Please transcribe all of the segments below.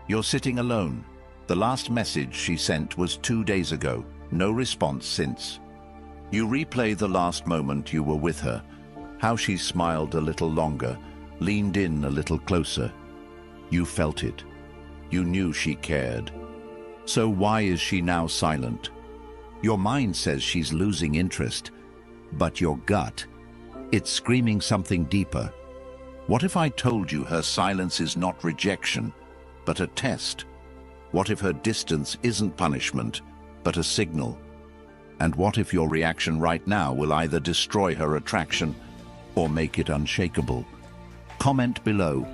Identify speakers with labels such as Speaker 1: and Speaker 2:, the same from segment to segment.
Speaker 1: You're sitting alone. The last message she sent was 2 days ago. No response since. You replay the last moment you were with her, how she smiled a little longer, leaned in a little closer. You felt it. You knew she cared. So why is she now silent? Your mind says she's losing interest, but your gut, it's screaming something deeper. What if I told you her silence is not rejection, but a test? What if her distance isn't punishment, but a signal? And what if your reaction right now will either destroy her attraction or make it unshakable? Comment below,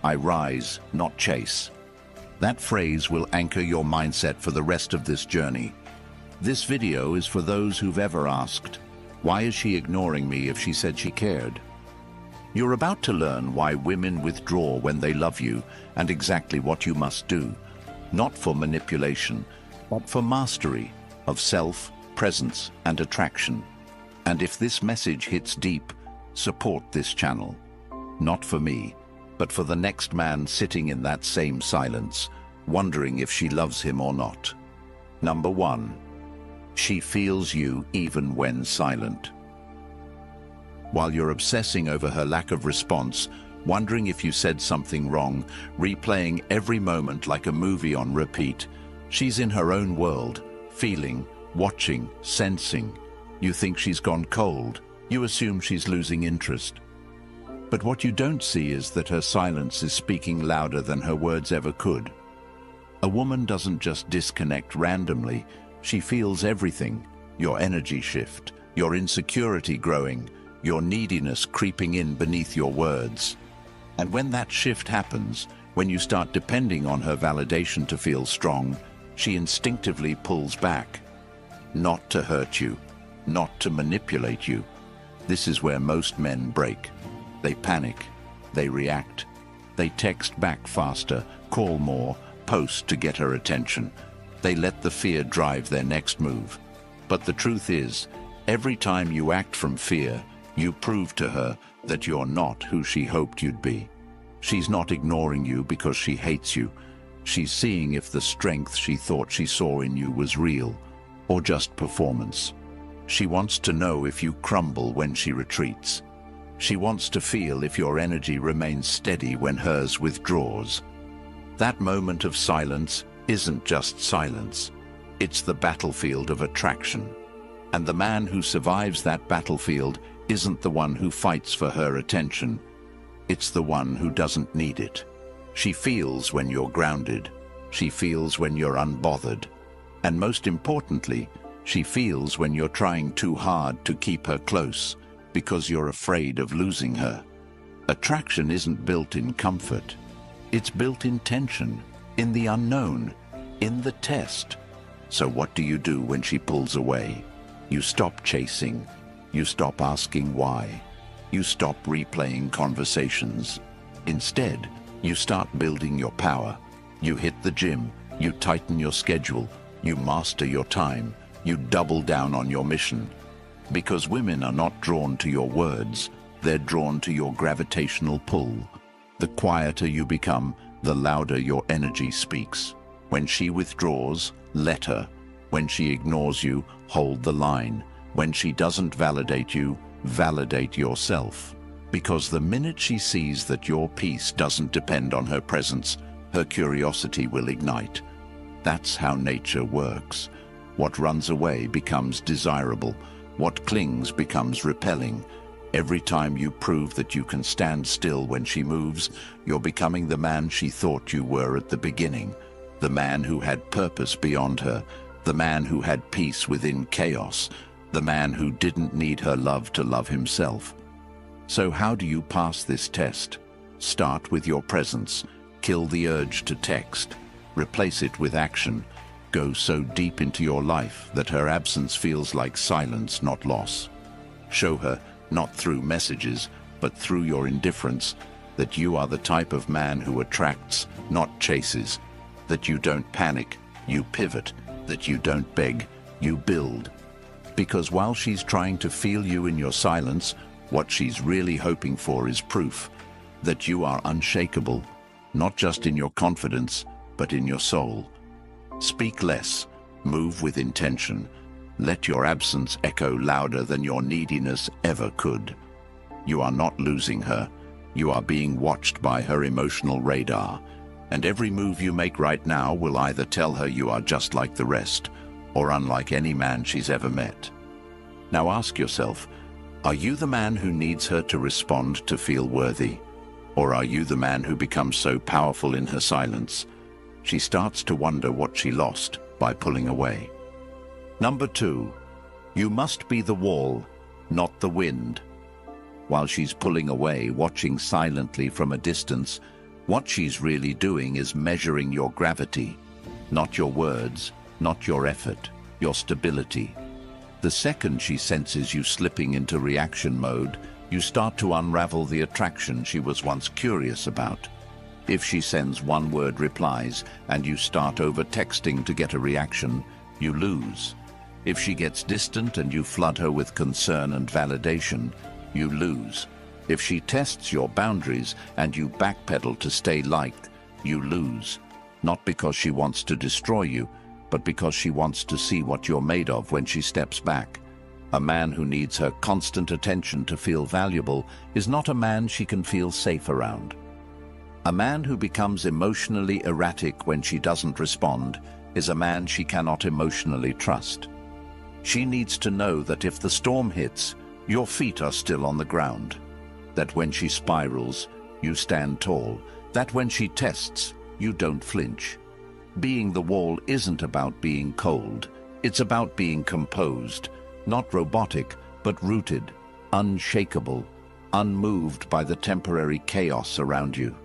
Speaker 1: "I rise, not chase." That phrase will anchor your mindset for the rest of this journey. This video is for those who've ever asked, why is she ignoring me if she said she cared? You're about to learn why women withdraw when they love you and exactly what you must do, not for manipulation, but for mastery of self, presence, and attraction. And if this message hits deep, support this channel. Not for me, but for the next man sitting in that same silence, wondering if she loves him or not. Number 1. She feels you even when silent. While you're obsessing over her lack of response, wondering if you said something wrong, replaying every moment like a movie on repeat, she's in her own world, feeling, watching, sensing. You think she's gone cold. You assume she's losing interest. But what you don't see is that her silence is speaking louder than her words ever could. A woman doesn't just disconnect randomly. She feels everything. Your energy shift, your insecurity growing, your neediness creeping in beneath your words. And when that shift happens, when you start depending on her validation to feel strong, she instinctively pulls back. Not to hurt you, not to manipulate you. This is where most men break. They panic, they react, they text back faster, call more, post to get her attention. They let the fear drive their next move. But the truth is, every time you act from fear, you prove to her that you're not who she hoped you'd be. She's not ignoring you because she hates you. She's seeing if the strength she thought she saw in you was real, or just performance. She wants to know if you crumble when she retreats. She wants to feel if your energy remains steady when hers withdraws. That moment of silence isn't just silence. It's the battlefield of attraction. And the man who survives that battlefield isn't the one who fights for her attention. It's the one who doesn't need it. She feels when you're grounded. She feels when you're unbothered. And most importantly, she feels when you're trying too hard to keep her close because you're afraid of losing her. Attraction isn't built in comfort. It's built in tension, in the unknown, in the test. So what do you do when she pulls away? You stop chasing. You stop asking why. You stop replaying conversations. Instead, you start building your power. You hit the gym. You tighten your schedule. You master your time. You double down on your mission. Because women are not drawn to your words, they're drawn to your gravitational pull. The quieter you become, the louder your energy speaks. When she withdraws, let her. When she ignores you, hold the line. When she doesn't validate you, validate yourself. Because the minute she sees that your peace doesn't depend on her presence, her curiosity will ignite. That's how nature works. What runs away becomes desirable. What clings becomes repelling. Every time you prove that you can stand still when she moves, you're becoming the man she thought you were at the beginning. The man who had purpose beyond her. The man who had peace within chaos. The man who didn't need her love to love himself. So how do you pass this test? Start with your presence. Kill the urge to text. Replace it with action. Go so deep into your life that her absence feels like silence, not loss. Show her, not through messages, but through your indifference, that you are the type of man who attracts, not chases. That you don't panic, you pivot. That you don't beg, you build. Because while she's trying to feel you in your silence, what she's really hoping for is proof that you are unshakable, not just in your confidence, but in your soul. Speak less, move with intention. Let your absence echo louder than your neediness ever could. You are not losing her. You are being watched by her emotional radar, and every move you make right now will either tell her you are just like the rest, or unlike any man she's ever met. Now ask yourself, are you the man who needs her to respond to feel worthy? Or are you the man who becomes so powerful in her silence, she starts to wonder what she lost by pulling away? Number 2, you must be the wall, not the wind. While she's pulling away, watching silently from a distance, what she's really doing is measuring your gravity, not your words, not your effort, your stability. The second she senses you slipping into reaction mode, you start to unravel the attraction she was once curious about. If she sends one-word replies and you start over-texting to get a reaction, you lose. If she gets distant and you flood her with concern and validation, you lose. If she tests your boundaries and you backpedal to stay liked, you lose. Not because she wants to destroy you, but because she wants to see what you're made of when she steps back. A man who needs her constant attention to feel valuable is not a man she can feel safe around. A man who becomes emotionally erratic when she doesn't respond is a man she cannot emotionally trust. She needs to know that if the storm hits, your feet are still on the ground. That when she spirals, you stand tall. That when she tests, you don't flinch. Being the wall isn't about being cold. It's about being composed, not robotic, but rooted, unshakable, unmoved by the temporary chaos around you.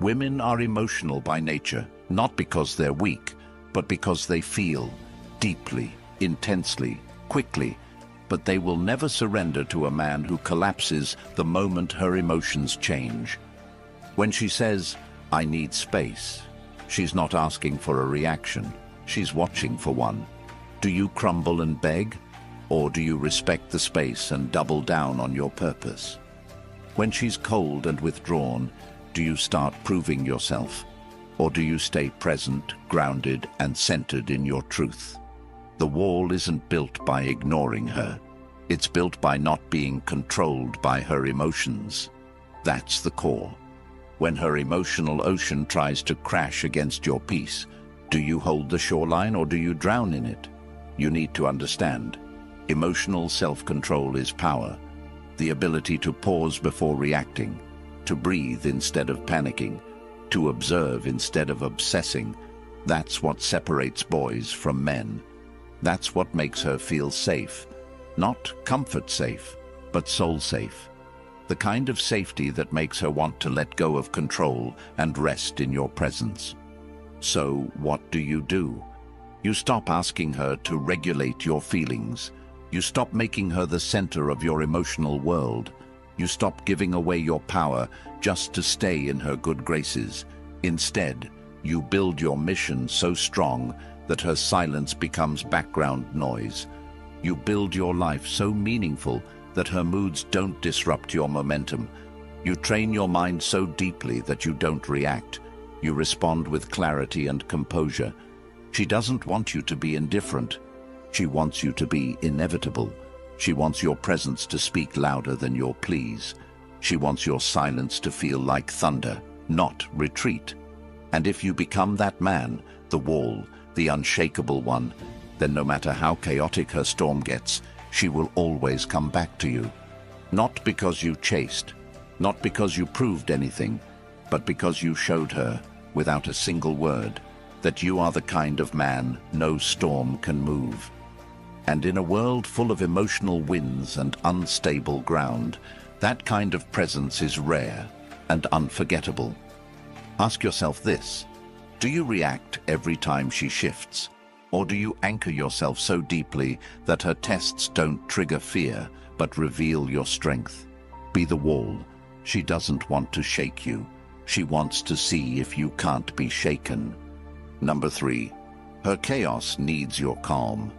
Speaker 1: Women are emotional by nature, not because they're weak, but because they feel deeply, intensely, quickly, but they will never surrender to a man who collapses the moment her emotions change. When she says, "I need space," she's not asking for a reaction, she's watching for one. Do you crumble and beg, or do you respect the space and double down on your purpose? When she's cold and withdrawn, do you start proving yourself, or do you stay present, grounded, and centered in your truth? The wall isn't built by ignoring her. It's built by not being controlled by her emotions. That's the core. When her emotional ocean tries to crash against your peace, do you hold the shoreline or do you drown in it? You need to understand. Emotional self-control is power. The ability to pause before reacting, to breathe instead of panicking, to observe instead of obsessing. That's what separates boys from men. That's what makes her feel safe. Not comfort safe, but soul safe. The kind of safety that makes her want to let go of control and rest in your presence. So what do? You stop asking her to regulate your feelings. You stop making her the center of your emotional world. You stop giving away your power just to stay in her good graces. Instead, you build your mission so strong that her silence becomes background noise. You build your life so meaningful that her moods don't disrupt your momentum. You train your mind so deeply that you don't react. You respond with clarity and composure. She doesn't want you to be indifferent. She wants you to be inevitable. She wants your presence to speak louder than your pleas. She wants your silence to feel like thunder, not retreat. And if you become that man, the wall, the unshakable one, then no matter how chaotic her storm gets, she will always come back to you. Not because you chased, not because you proved anything, but because you showed her, without a single word, that you are the kind of man no storm can move. And in a world full of emotional winds and unstable ground, that kind of presence is rare and unforgettable. Ask yourself this: do you react every time she shifts? Or do you anchor yourself so deeply that her tests don't trigger fear, but reveal your strength? Be the wall. She doesn't want to shake you. She wants to see if you can't be shaken. Number 3, her chaos needs your calm.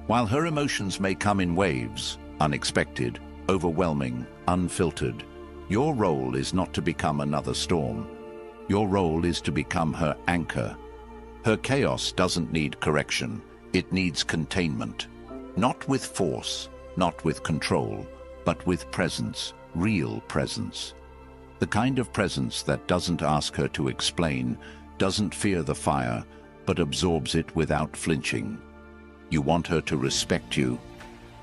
Speaker 1: While her emotions may come in waves, unexpected, overwhelming, unfiltered, your role is not to become another storm. Your role is to become her anchor. Her chaos doesn't need correction, it needs containment. Not with force, not with control, but with presence, real presence. The kind of presence that doesn't ask her to explain, doesn't fear the fire, but absorbs it without flinching. You want her to respect you?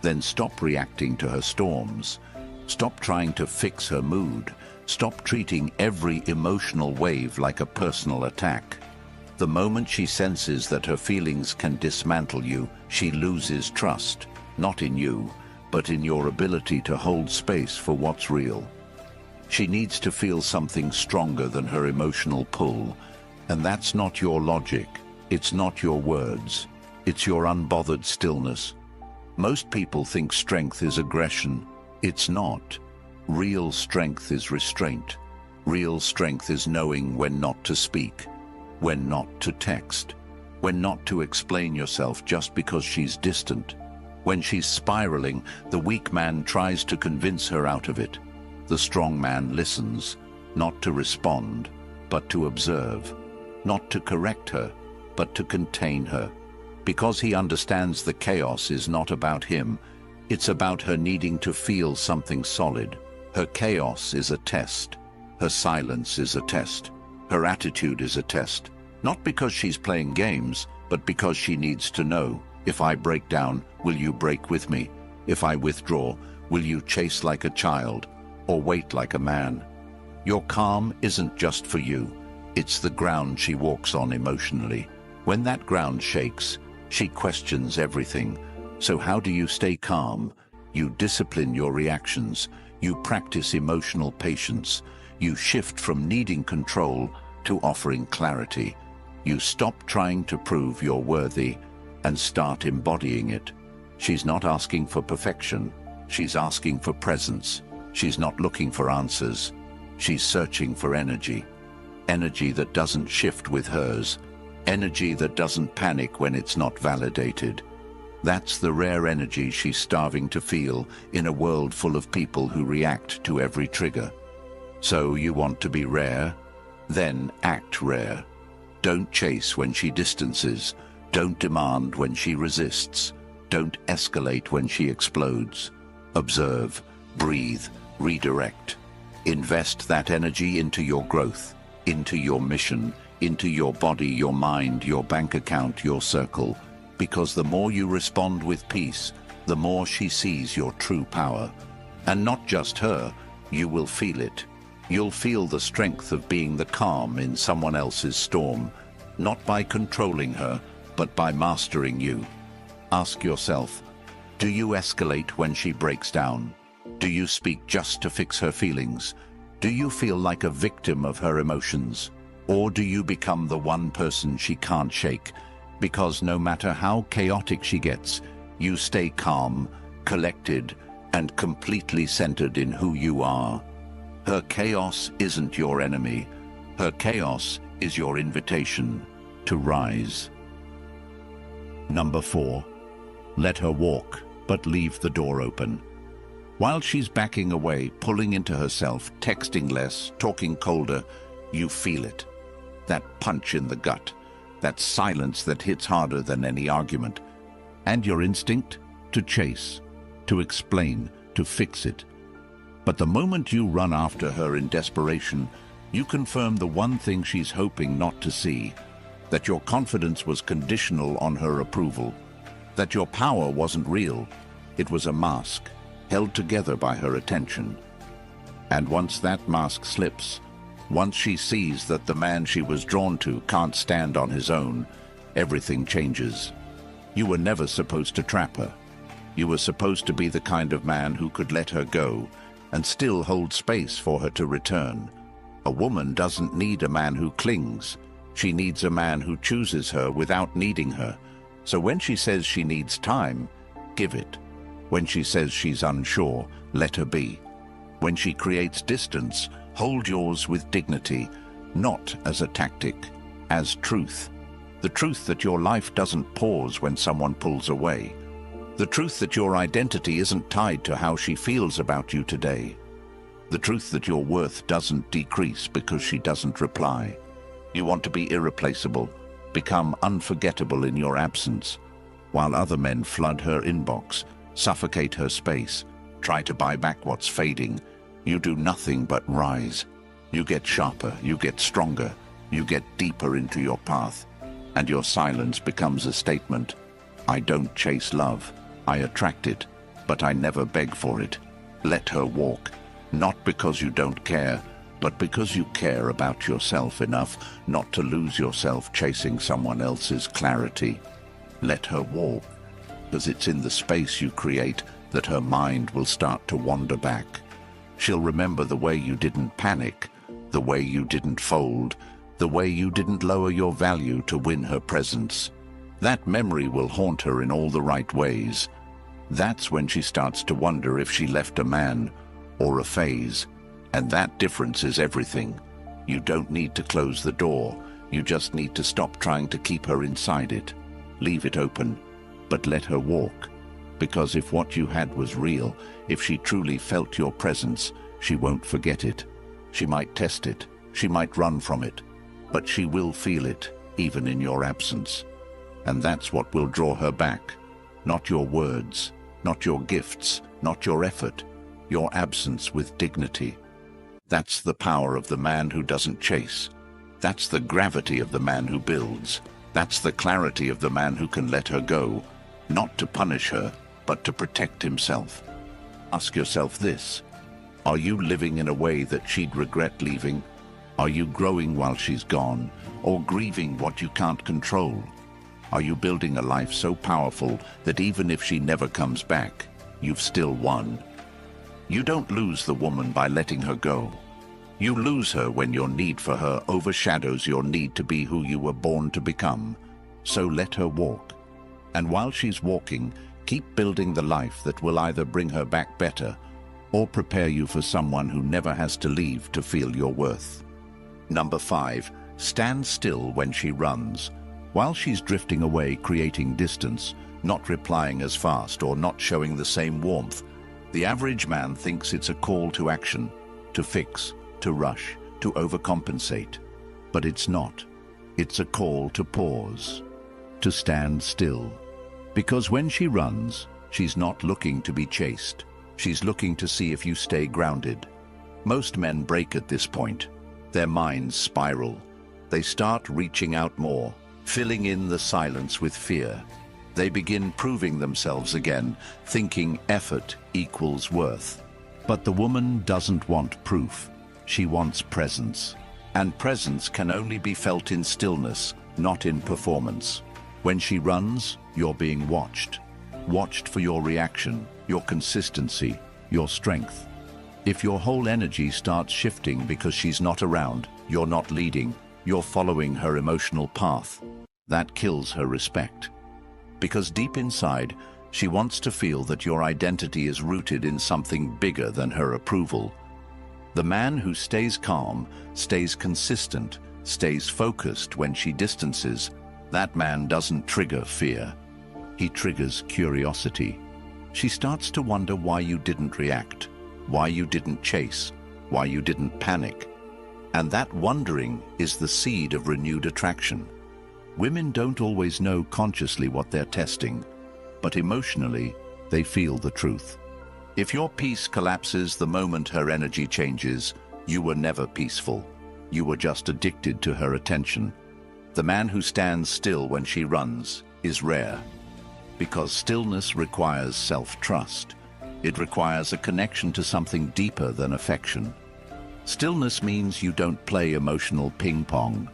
Speaker 1: Then stop reacting to her storms. Stop trying to fix her mood. Stop treating every emotional wave like a personal attack. The moment she senses that her feelings can dismantle you, she loses trust, not in you, but in your ability to hold space for what's real. She needs to feel something stronger than her emotional pull, and that's not your logic, it's not your words, it's your unbothered stillness. Most people think strength is aggression. It's not. Real strength is restraint. Real strength is knowing when not to speak, when not to text, when not to explain yourself just because she's distant. When she's spiraling, the weak man tries to convince her out of it. The strong man listens, not to respond, but to observe, not to correct her, but to contain her. Because he understands the chaos is not about him, it's about her needing to feel something solid. Her chaos is a test. Her silence is a test. Her attitude is a test. Not because she's playing games, but because she needs to know, if I break down, will you break with me? If I withdraw, will you chase like a child, or wait like a man? Your calm isn't just for you. It's the ground she walks on emotionally. When that ground shakes, she questions everything. So how do you stay calm? You discipline your reactions. You practice emotional patience. You shift from needing control to offering clarity. You stop trying to prove you're worthy and start embodying it. She's not asking for perfection. She's asking for presence. She's not looking for answers. She's searching for energy. Energy that doesn't shift with hers. Energy that doesn't panic when it's not validated. That's the rare energy she's starving to feel in a world full of people who react to every trigger. So you want to be rare? Then act rare. Don't chase when she distances. Don't demand when she resists. Don't escalate when she explodes. Observe, breathe, redirect. Invest that energy into your growth, into your mission, into your body, your mind, your bank account, your circle. Because the more you respond with peace, the more she sees your true power. And not just her, you will feel it. You'll feel the strength of being the calm in someone else's storm, not by controlling her, but by mastering you. Ask yourself, do you escalate when she breaks down? Do you speak just to fix her feelings? Do you feel like a victim of her emotions? Or do you become the one person she can't shake? Because no matter how chaotic she gets, you stay calm, collected, and completely centered in who you are. Her chaos isn't your enemy. Her chaos is your invitation to rise. Number 4. Let her walk, but leave the door open. While she's backing away, pulling into herself, texting less, talking colder, you feel it. That punch in the gut. That silence that hits harder than any argument. And your instinct? To chase, to explain, to fix it. But the moment you run after her in desperation, you confirm the one thing she's hoping not to see, that your confidence was conditional on her approval, that your power wasn't real, it was a mask, held together by her attention. And once that mask slips, once she sees that the man she was drawn to can't stand on his own, everything changes. You were never supposed to trap her. You were supposed to be the kind of man who could let her go and still hold space for her to return. A woman doesn't need a man who clings. She needs a man who chooses her without needing her. So when she says she needs time, give it. When she says she's unsure, let her be. When she creates distance, hold yours with dignity, not as a tactic, as truth. The truth that your life doesn't pause when someone pulls away. The truth that your identity isn't tied to how she feels about you today. The truth that your worth doesn't decrease because she doesn't reply. You want to be irreplaceable, become unforgettable in your absence, while other men flood her inbox, suffocate her space, try to buy back what's fading. You do nothing but rise. You get sharper, you get stronger, you get deeper into your path, and your silence becomes a statement. I don't chase love, I attract it, but I never beg for it. Let her walk, not because you don't care, but because you care about yourself enough not to lose yourself chasing someone else's clarity. Let her walk, because it's in the space you create that her mind will start to wander back. She'll remember the way you didn't panic, the way you didn't fold, the way you didn't lower your value to win her presence. That memory will haunt her in all the right ways. That's when she starts to wonder if she left a man or a phase. And that difference is everything. You don't need to close the door. You just need to stop trying to keep her inside it. Leave it open, but let her walk. Because if what you had was real, if she truly felt your presence, she won't forget it. She might test it, she might run from it, but she will feel it, even in your absence. And that's what will draw her back. Not your words, not your gifts, not your effort, your absence with dignity. That's the power of the man who doesn't chase. That's the gravity of the man who builds. That's the clarity of the man who can let her go, not to punish her, but to protect himself. Ask yourself this: are you living in a way that she'd regret leaving? Are you growing while she's gone, or grieving what you can't control? Are you building a life so powerful that even if she never comes back, you've still won? You don't lose the woman by letting her go. You lose her when your need for her overshadows your need to be who you were born to become. So let her walk. And while she's walking, keep building the life that will either bring her back better or prepare you for someone who never has to leave to feel your worth. Number 5, stand still when she runs. While she's drifting away, creating distance, not replying as fast or not showing the same warmth, the average man thinks it's a call to action, to fix, to rush, to overcompensate. But it's not. It's a call to pause, to stand still. Because when she runs, she's not looking to be chased. She's looking to see if you stay grounded. Most men break at this point. Their minds spiral. They start reaching out more, filling in the silence with fear. They begin proving themselves again, thinking effort equals worth. But the woman doesn't want proof. She wants presence. And presence can only be felt in stillness, not in performance. When she runs, you're being watched. Watched for your reaction, your consistency, your strength. If your whole energy starts shifting because she's not around, you're not leading, you're following her emotional path. That kills her respect. Because deep inside, she wants to feel that your identity is rooted in something bigger than her approval. The man who stays calm, stays consistent, stays focused when she distances, that man doesn't trigger fear. He triggers curiosity. She starts to wonder why you didn't react, why you didn't chase, why you didn't panic. And that wondering is the seed of renewed attraction. Women don't always know consciously what they're testing, but emotionally, they feel the truth. If your peace collapses the moment her energy changes, you were never peaceful. You were just addicted to her attention. The man who stands still when she runs is rare, because stillness requires self-trust. It requires a connection to something deeper than affection. Stillness means you don't play emotional ping-pong.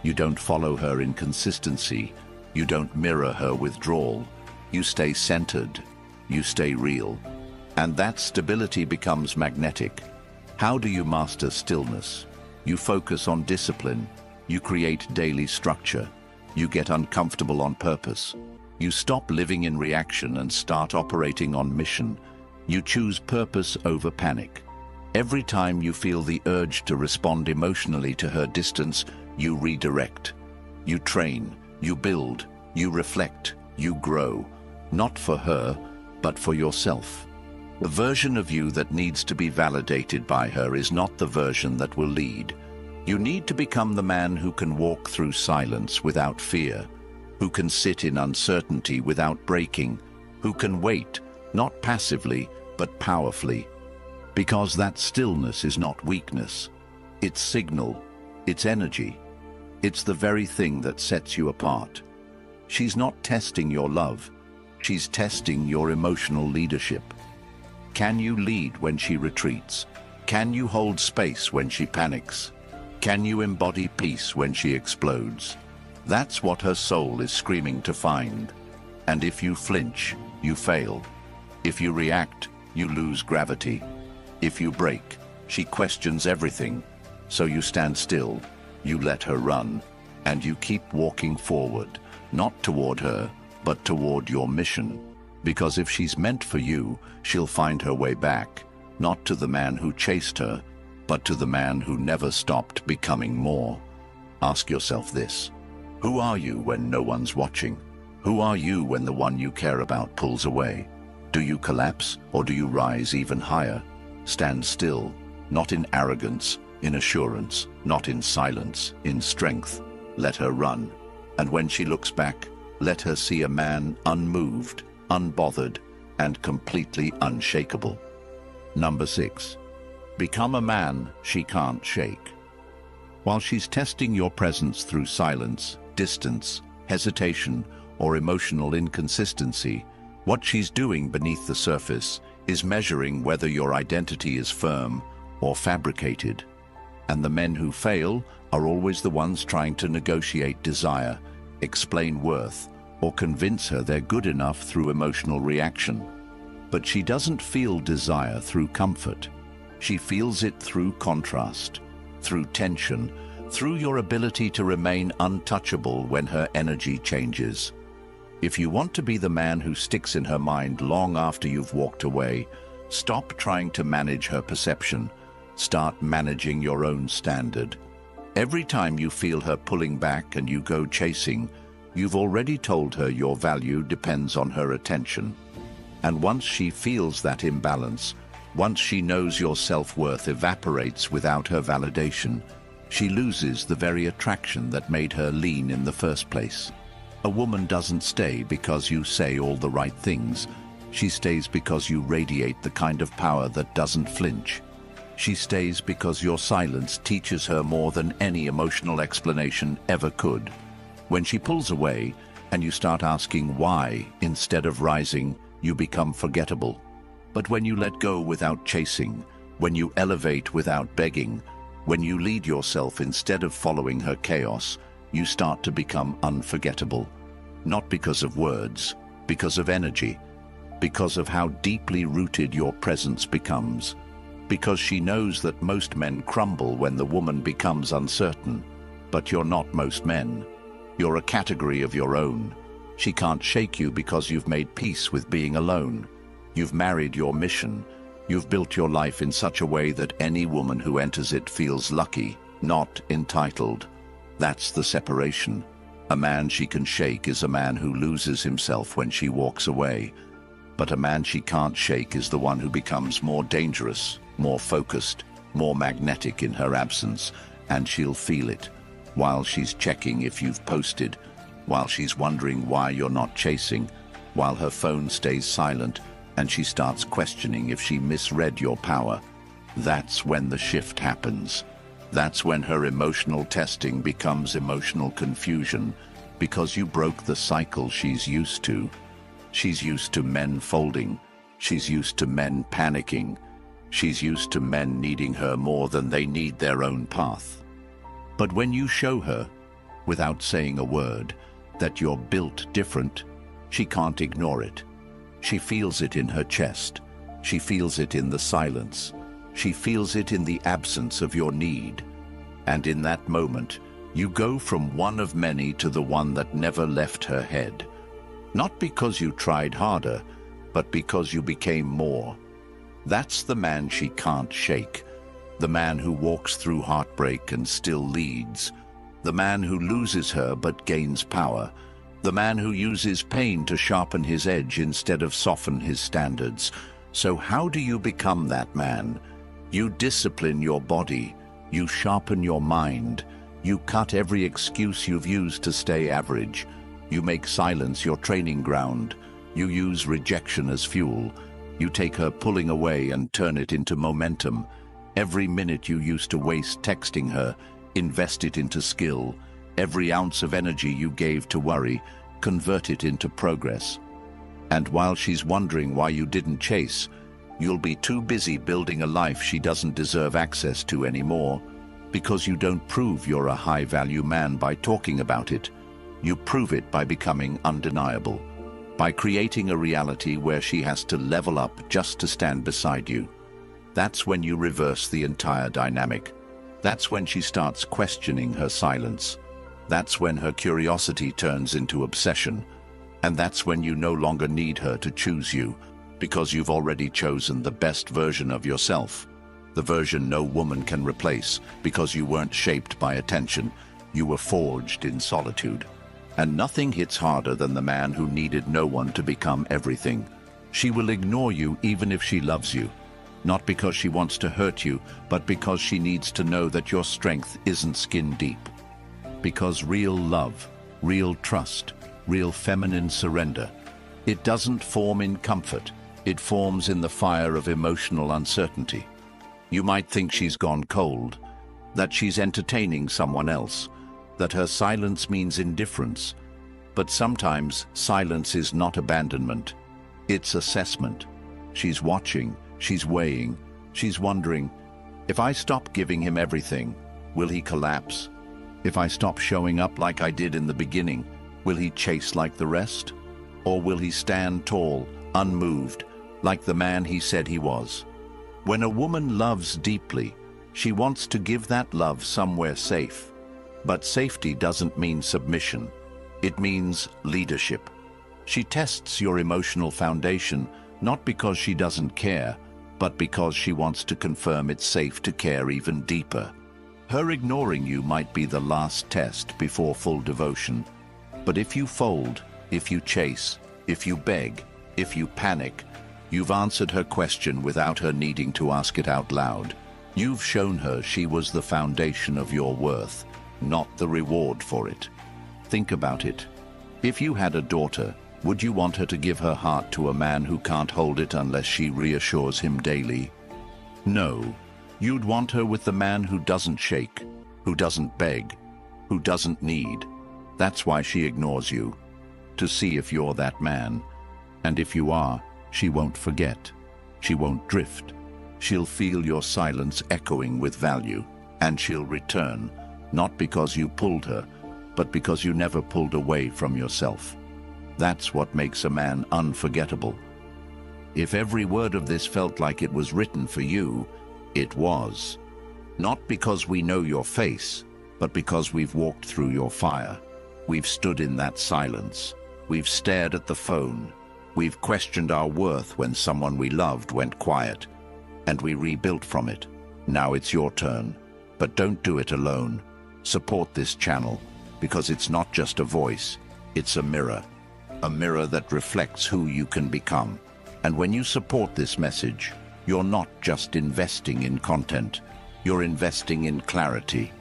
Speaker 1: You don't follow her inconsistency. You don't mirror her withdrawal. You stay centered. You stay real. And that stability becomes magnetic. How do you master stillness? You focus on discipline. You create daily structure. You get uncomfortable on purpose. You stop living in reaction and start operating on mission. You choose purpose over panic. Every time you feel the urge to respond emotionally to her distance, you redirect. You train, you build, you reflect, you grow. Not for her, but for yourself. The version of you that needs to be validated by her is not the version that will lead. You need to become the man who can walk through silence without fear, who can sit in uncertainty without breaking, who can wait, not passively, but powerfully. Because that stillness is not weakness. It's signal, it's energy. It's the very thing that sets you apart. She's not testing your love. She's testing your emotional leadership. Can you lead when she retreats? Can you hold space when she panics? Can you embody peace when she explodes? That's what her soul is screaming to find. And if you flinch, you fail. If you react, you lose gravity. If you break, she questions everything. So you stand still, you let her run, and you keep walking forward, not toward her, but toward your mission. Because if she's meant for you, she'll find her way back, not to the man who chased her, but to the man who never stopped becoming more. Ask yourself this: who are you when no one's watching? Who are you when the one you care about pulls away? Do you collapse, or do you rise even higher? Stand still, not in arrogance, in assurance, not in silence, in strength. Let her run. And when she looks back, let her see a man unmoved, unbothered, and completely unshakable. Number 6. Become a man she can't shake. While she's testing your presence through silence, distance, hesitation, or emotional inconsistency, what she's doing beneath the surface is measuring whether your identity is firm or fabricated. And the men who fail are always the ones trying to negotiate desire, explain worth, or convince her they're good enough through emotional reaction. But she doesn't feel desire through comfort. She feels it through contrast, through tension, through your ability to remain untouchable when her energy changes. If you want to be the man who sticks in her mind long after you've walked away, stop trying to manage her perception. Start managing your own standard. Every time you feel her pulling back and you go chasing, you've already told her your value depends on her attention. And once she feels that imbalance, once she knows your self-worth evaporates without her validation, she loses the very attraction that made her lean in the first place. A woman doesn't stay because you say all the right things. She stays because you radiate the kind of power that doesn't flinch. She stays because your silence teaches her more than any emotional explanation ever could. When she pulls away and you start asking why instead of rising, you become forgettable. But when you let go without chasing, when you elevate without begging, when you lead yourself instead of following her chaos, you start to become unforgettable. Not because of words, because of energy, because of how deeply rooted your presence becomes. Because she knows that most men crumble when the woman becomes uncertain. But you're not most men. You're a category of your own. She can't shake you because you've made peace with being alone. You've married your mission. You've built your life in such a way that any woman who enters it feels lucky, not entitled. That's the separation. A man she can shake is a man who loses himself when she walks away. But a man she can't shake is the one who becomes more dangerous, more focused, more magnetic in her absence, and she'll feel it. While she's checking if you've posted, while she's wondering why you're not chasing, while her phone stays silent and she starts questioning if she misread your power, that's when the shift happens. That's when her emotional testing becomes emotional confusion, because you broke the cycle she's used to. She's used to men folding. She's used to men panicking. She's used to men needing her more than they need their own path. But when you show her, without saying a word, that you're built different, she can't ignore it. She feels it in her chest. She feels it in the silence. She feels it in the absence of your need. And in that moment, you go from one of many to the one that never left her head. Not because you tried harder, but because you became more. That's the man she can't shake. The man who walks through heartbreak and still leads. The man who loses her but gains power. The man who uses pain to sharpen his edge instead of soften his standards. So how do you become that man? You discipline your body, you sharpen your mind, you cut every excuse you've used to stay average, you make silence your training ground, you use rejection as fuel, you take her pulling away and turn it into momentum. Every minute you used to waste texting her, invest it into skill. Every ounce of energy you gave to worry, convert it into progress. And while she's wondering why you didn't chase, you'll be too busy building a life she doesn't deserve access to anymore, because you don't prove you're a high-value man by talking about it. You prove it by becoming undeniable, by creating a reality where she has to level up just to stand beside you. That's when you reverse the entire dynamic. That's when she starts questioning her silence. That's when her curiosity turns into obsession. And that's when you no longer need her to choose you, because you've already chosen the best version of yourself. The version no woman can replace, because you weren't shaped by attention. You were forged in solitude. And nothing hits harder than the man who needed no one to become everything. She will ignore you even if she loves you. Not because she wants to hurt you, but because she needs to know that your strength isn't skin deep. Because real love, real trust, real feminine surrender, it doesn't form in comfort. It forms in the fire of emotional uncertainty. You might think she's gone cold, that she's entertaining someone else, that her silence means indifference. But sometimes silence is not abandonment. It's assessment. She's watching, she's weighing, she's wondering, if I stop giving him everything, will he collapse? If I stop showing up like I did in the beginning, will he chase like the rest? Or will he stand tall, unmoved, like the man he said he was? When a woman loves deeply, she wants to give that love somewhere safe. But safety doesn't mean submission. It means leadership. She tests your emotional foundation, not because she doesn't care, but because she wants to confirm it's safe to care even deeper. Her ignoring you might be the last test before full devotion. But if you fold, if you chase, if you beg, if you panic, you've answered her question without her needing to ask it out loud. You've shown her she was the foundation of your worth, not the reward for it. Think about it. If you had a daughter, would you want her to give her heart to a man who can't hold it unless she reassures him daily? No. You'd want her with the man who doesn't shake, who doesn't beg, who doesn't need. That's why she ignores you, to see if you're that man. And if you are, she won't forget. She won't drift. She'll feel your silence echoing with value, and she'll return, not because you pulled her, but because you never pulled away from yourself. That's what makes a man unforgettable. If every word of this felt like it was written for you, it was. Not because we know your face, but because we've walked through your fire. We've stood in that silence. We've stared at the phone. We've questioned our worth when someone we loved went quiet. And we rebuilt from it. Now it's your turn. But don't do it alone. Support this channel, because it's not just a voice, it's a mirror that reflects who you can become. And when you support this message, you're not just investing in content, you're investing in clarity.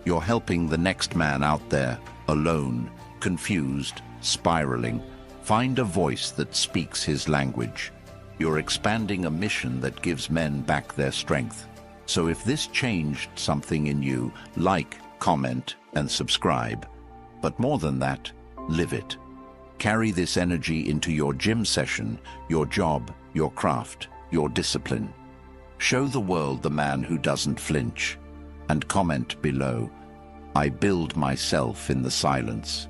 Speaker 1: You're helping the next man out there, alone, confused, spiraling, find a voice that speaks his language. You're expanding a mission that gives men back their strength. So if this changed something in you, like, comment, and subscribe. But more than that, live it. Carry this energy into your gym session, your job, your craft, your discipline. Show the world the man who doesn't flinch. And comment below, I build myself in the silence.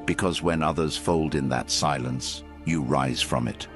Speaker 1: Because when others fold in that silence, you rise from it.